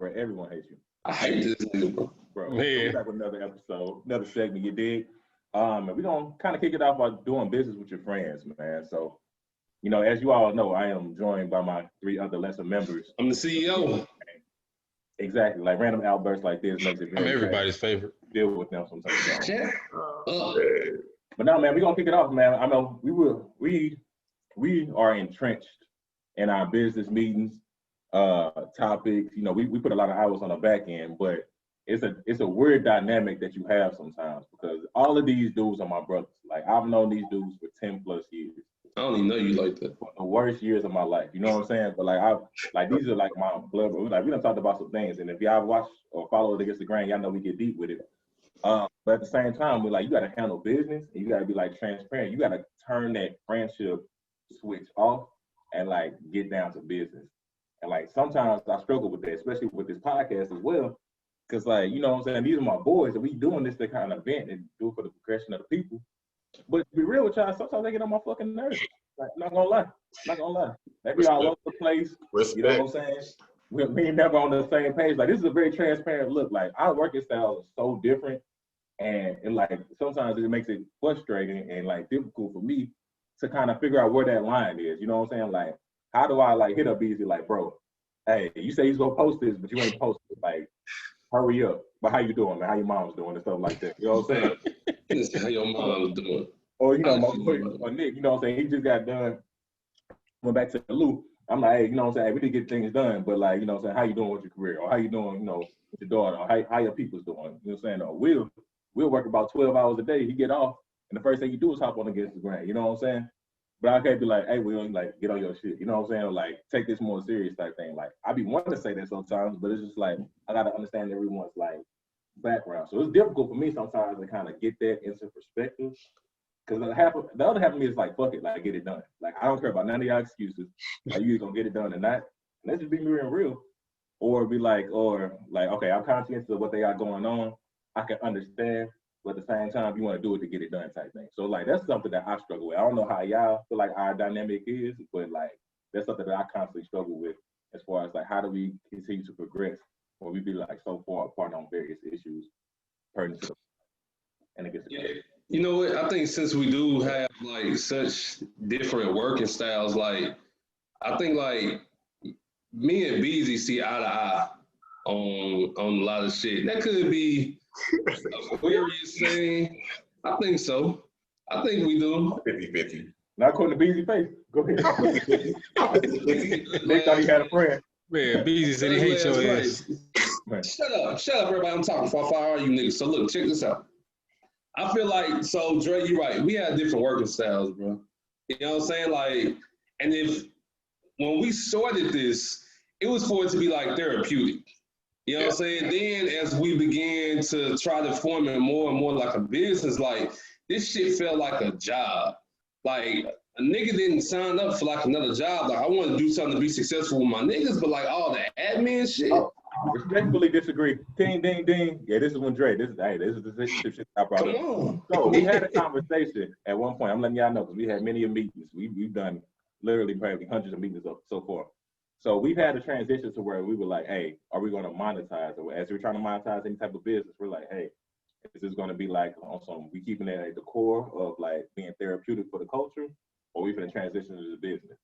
Bro, everyone hates you. I hate this nigga, bro. Bro, we're back with another episode, another segment, you dig? And we're going to kind of kick it off by doing business with your friends, man. So, you know, as you all know, I am joined by my 3 other lesser members. I'm the CEO. Exactly. Like random outbursts like this makes it very I'm everybody's favorite. Deal with them sometimes. Shut But now, man, we're going to kick it off, man. I know we are entrenched in our business meetings, topics. You know, we put a lot of hours on the back end, but it's a weird dynamic that you have sometimes because all of these dudes are my brothers. Like I've known these dudes for 10 plus years. I don't even know you like that. The worst years of my life, you know what I'm saying? But like these are like my blood brothers. Like we done talked about some things, and if y'all watch or follow it against the grain, y'all know we get deep with it. But at the same time, we're like, you gotta handle business and you gotta be like transparent. You gotta turn that friendship switch off and like get down to business. And like sometimes I struggle with that, especially with this podcast as well. Cause like, you know what I'm saying, these are my boys and we doing this to kind of vent and do it for the progression of the people. But to be real with y'all, sometimes they get on my fucking nerves. Like, not gonna lie. Maybe all over the place. Respect. You know what I'm saying? We ain't never on the same page. Like, this is a very transparent look. Like, our working styles are so different. And like, sometimes it makes it frustrating and like difficult for me to kind of figure out where that line is. You know what I'm saying? Like, how do I like hit up easy? Like, bro, hey, you say you're gonna post this, but you ain't post it. Like, hurry up. But how you doing, man? How your mom's doing and stuff like that. You know what I'm saying? How your mom's doing. Or, you know, or Nick, you know what I'm saying? He just got done, went back to the loop. I'm like, hey, you know what I'm saying? Hey, we did get things done, but like, you know what I'm saying? How you doing with your career? Or how you doing, you know, with your daughter? Or how your people's doing? You know what I'm saying? Or we'll work about 12 hours a day. He get off, and the first thing you do is hop on against the grain. You know what I'm saying? But I can't be like, hey, Will, like, get on your shit. You know what I'm saying? Or like, take this more serious type thing. Like, I be wanting to say that sometimes, but it's just like, I got to understand everyone's like background. So it's difficult for me sometimes to kind of get that into perspective. Because the other half of me is like, fuck it, like, get it done. Like, I don't care about none of y'all excuses. Like, you either gonna get it done or not. And let's just be real. Or be like, okay, I'm conscious of what they got going on. I can understand, but at the same time, you want to do it to get it done type thing. So, like, that's something that I struggle with. I don't know how y'all feel like our dynamic is, but, like, that's something that I constantly struggle with as far as, like, how do we continue to progress when we be, like, so far apart on various issues pertinent to the and it gets You know what? I think since we do have like such different working styles, like I think like me and Beezy see eye to eye on a lot of shit. That could be a various thing. I think so. I think we do. 50-50. Not according to Beezy face. Go ahead. They thought he had a friend. Man, Beezy said he hates your ass. Shut up, everybody. I'm talking for 5 hours, you niggas. So look, check this out. I feel like, so Dre, you're right. We have different working styles, bro. You know what I'm saying? Like, and when we started this, it was for it to be like therapeutic. You know what I'm saying? Then as we began to try to form it more and more like a business, like this shit felt like a job. Like a nigga didn't sign up for like another job. Like I want to do something to be successful with my niggas, but like all the admin shit. Oh. Respectfully disagree. Ding, ding, ding. Yeah, this is when Dre. This is the shit I brought up. Come on. So we had a conversation at one point. I'm letting y'all know because we had many meetings. We've done literally probably hundreds of meetings so far. So we've had a transition to where we were like, hey, are we going to monetize? Or as we're trying to monetize any type of business, we're like, hey, is this going to be like on some? We keeping it at the core of like being therapeutic for the culture, or we going to transition to the business?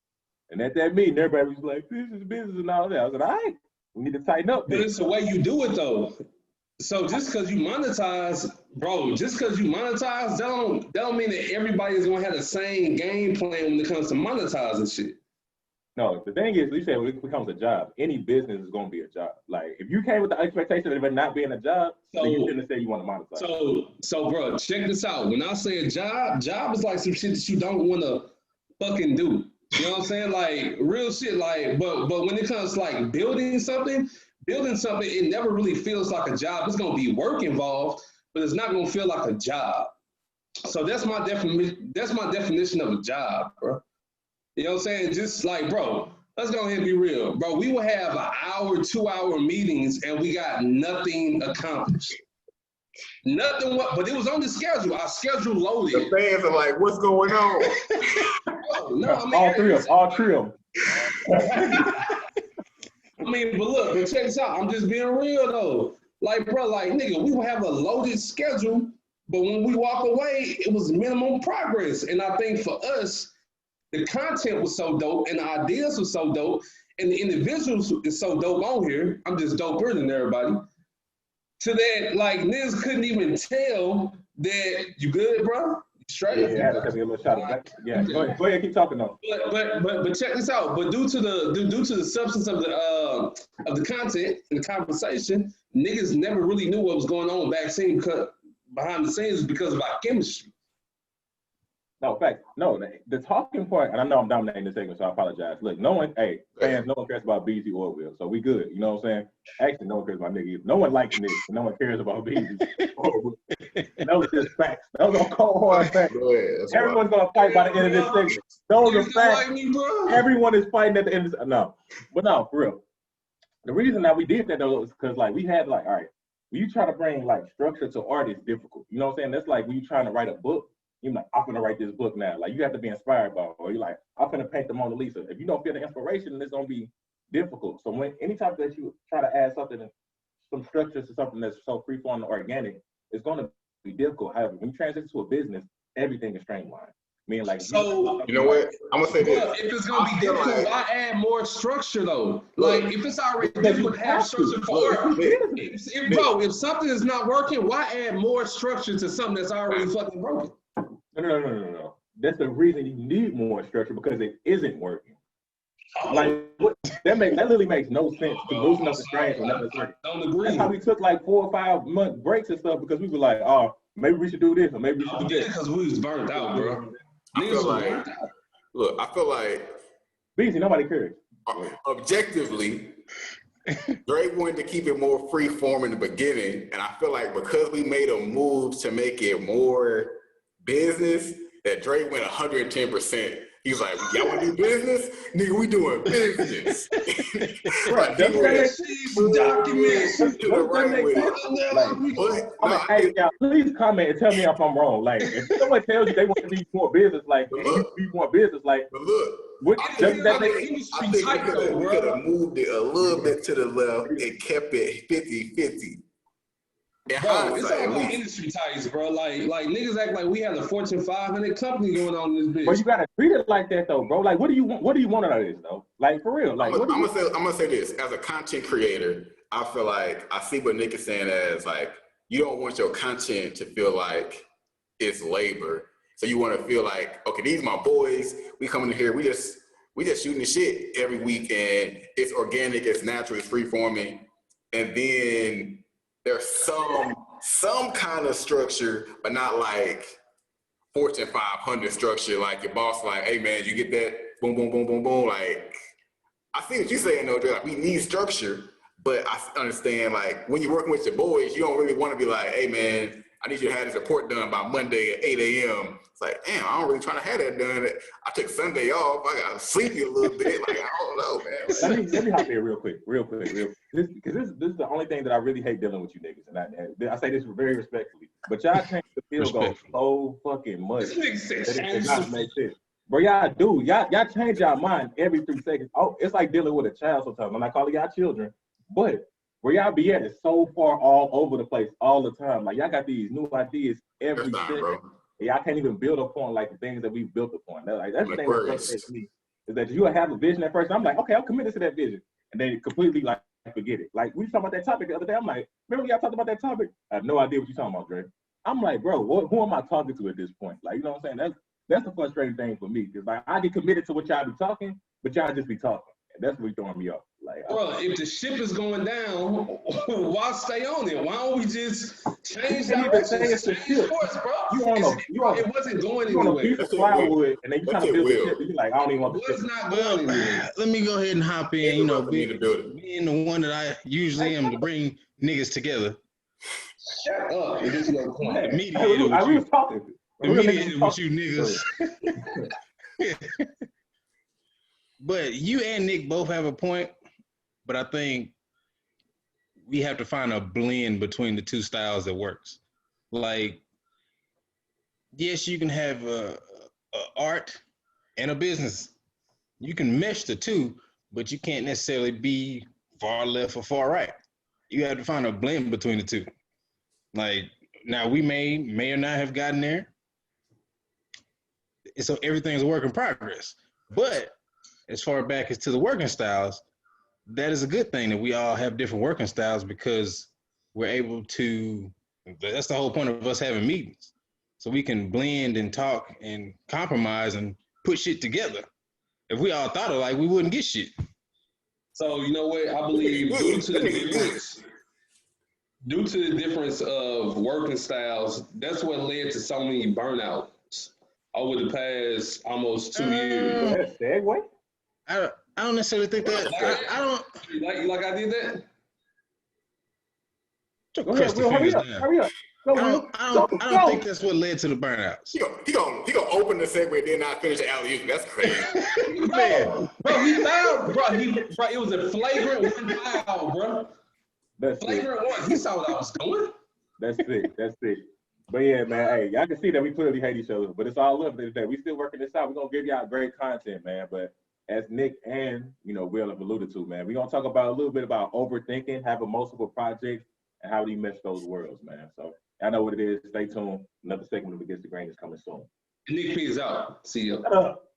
And at that meeting, everybody was like, this is business and all that. I was like, all right. We need to tighten up. But it's the way you do it, though. So just because you monetize, bro, that don't mean that everybody's gonna have the same game plan when it comes to monetizing shit. No, the thing is, you said when it becomes a job, any business is gonna be a job. Like if you came with the expectation of it not being a job, then you shouldn't say you want to monetize. So, bro, check this out. When I say a job is like some shit that you don't want to fucking do. You know what I'm saying? Like real shit. Like, but when it comes to like building something, it never really feels like a job. It's gonna be work involved, but it's not gonna feel like a job. So that's my definition of a job, bro. You know what I'm saying? Just like, bro, let's go ahead and be real, bro. We will have 1 hour, 2 hour meetings, and we got nothing accomplished. Nothing, but it was on the schedule. Our schedule loaded. The fans are like, what's going on? No, I mean, all three of them. I mean, but check this out. I'm just being real though. Like, bro, like, nigga, we will have a loaded schedule, but when we walk away, it was minimum progress. And I think for us, the content was so dope and the ideas were so dope and the individuals is so dope on here. I'm just doper than everybody. To that, like, niggas couldn't even tell that you good, bro. Straight. Yeah, I had to a little shot of that. Yeah, go ahead, keep talking though. But check this out. But due to the substance of the content and the conversation, niggas never really knew what was going on behind the scenes because of our chemistry. No, in fact, no, the talking part, and I know I'm dominating this segment, so I apologize. Look, no one cares about BZ or Will, so we good. You know what I'm saying? Actually, no one cares about nigga either. No one likes Nick, and no one cares about BZ or Will. Those are just facts. Those are cold hard facts. Everyone's gonna fight by the end of this segment. Those are facts. Everyone is fighting at the end of this. No, but no, for real. The reason that we did that though is because like we had like, all right, when you try to bring like structure to art, it's difficult. You know what I'm saying? That's like when you're trying to write a book. You're like, I'm gonna write this book now. Like you have to be inspired by it. Or you're like, I'm gonna paint the Mona Lisa. If you don't feel the inspiration, it's gonna be difficult. So when anytime that you try to add something, some structure to something that's so freeform and organic, it's gonna be difficult. However, when you transition to a business, everything is streamlined. I mean, like, so you know what? I'm gonna say this. If it's gonna be difficult, why add more structure though? Like if it's already difficult to have structure for art, if something is not working, why add more structure to something that's already fucking broken? No. That's the reason you need more structure because it isn't working. Like that literally makes no sense to loosen up the strains when that's working. Don't agree. That's how we took like 4 or 5 month breaks and stuff because we were like, oh, maybe we should do this or maybe we should do this. Because we was burnt out, bro. I feel like Beasy, nobody cares. Objectively, Dre wanted to keep it more free form in the beginning, and I feel like because we made a move to make it more business, that Dre went 110%. He's like, y'all want to do business? Nigga, we doing business. Right. Hey, y'all, please comment and tell me if I'm wrong. Like, if someone tells you they want to be more business, like, be more business, like, what doesn't that make? I think we could have moved it a little bit to the left and kept it 50-50. Bro, it's all about industry ties, bro. Like niggas act like we have a Fortune 500 company going on in this bitch. But you gotta treat it like that though, bro. Like, what do you want? What do you want out of this though? Like for real. Like, I'm gonna say this as a content creator. I feel like I see what Nick is saying as like you don't want your content to feel like it's labor. So you want to feel like, okay, these are my boys. We coming in here. We just shooting the shit every week, and it's organic, it's natural, it's free forming, and then there's some kind of structure, but not like Fortune 500 structure. Like your boss, like, hey man, you get that? Boom, boom, boom, boom, boom. Like, I see what you're saying, though. Like, we need structure, but I understand like when you're working with your boys, you don't really want to be like, hey man, I need you to have this report done by Monday at 8 a.m. It's like, damn, I don't really try to have that done. I took Sunday off. I got to sleep a little bit. Like, I don't know, man. Let me hop in real quick. This is the only thing that I really hate dealing with you niggas. And I say this very respectfully. But y'all change the field goal so fucking much that it does not make sense. Bro, y'all do. Y'all change y'all mind every 3 seconds. Oh, it's like dealing with a child sometimes. I'm not calling y'all children. But where y'all be at is so far all over the place all the time. Like, y'all got these new ideas every second. Bro. Y'all can't even build upon like the things that we built upon. That's the thing that frustrates me is that you have a vision at first. I'm like, okay, I'm committed to that vision, and then completely like forget it. Like we talked about that topic the other day. I'm like, remember when y'all talked about that topic? I have no idea what you're talking about, Dre. I'm like, bro, who am I talking to at this point? Like, you know what I'm saying? That's the frustrating thing for me because like I get committed to what y'all be talking, but y'all just be talking. And that's really throwing me off. Like, bro, if the ship is going down, why stay on it? Why don't we just change directions? Change course, bro. It wasn't going anywhere. On a piece of plywood, and then you trying to build the ship, and you're like, I don't even want the ship. It's not going anywhere. Let me go ahead and hop in. You know, being the one that I usually am to bring niggas together. Shut up. This is your point. Mediated with you niggas. But you and Nick both have a point, but I think we have to find a blend between the two styles that works. Like, yes, you can have a art and a business. You can mesh the two, but you can't necessarily be far left or far right. You have to find a blend between the two. Like now, we may or not have gotten there. So everything's a work in progress. But as far back as to the working styles, that is a good thing that we all have different working styles because we're able to. That's the whole point of us having meetings, so we can blend and talk and compromise and put shit together. If we all thought alike, we wouldn't get shit. So you know what? I believe due to the difference of working styles, that's what led to so many burnouts over the past almost 2 years. That's a segue. I don't necessarily think that. I don't. Like I did that. Go ahead, Will. Hurry up. Hurry up. Go, Will. I don't think that's what led to the burnouts. He gonna open the segue and then not finish the alley-oop. That's crazy. Man, Bro, he fouled, bro. It was a flagrant one foul, bro. That's Flagrant one. He saw what I was doing. That's sick. That's sick. But yeah, man, hey, y'all can see that we clearly hate each other, but it's all love today. We still working this out. We're gonna give y'all great content, man. But as Nick and Will have alluded to, man, we're gonna talk about a little bit about overthinking, having multiple projects, and how do you mesh those worlds, man. So I know what it is. Stay tuned. Another segment of Against the Grain is coming soon. Nick P is out. See you. Shut up.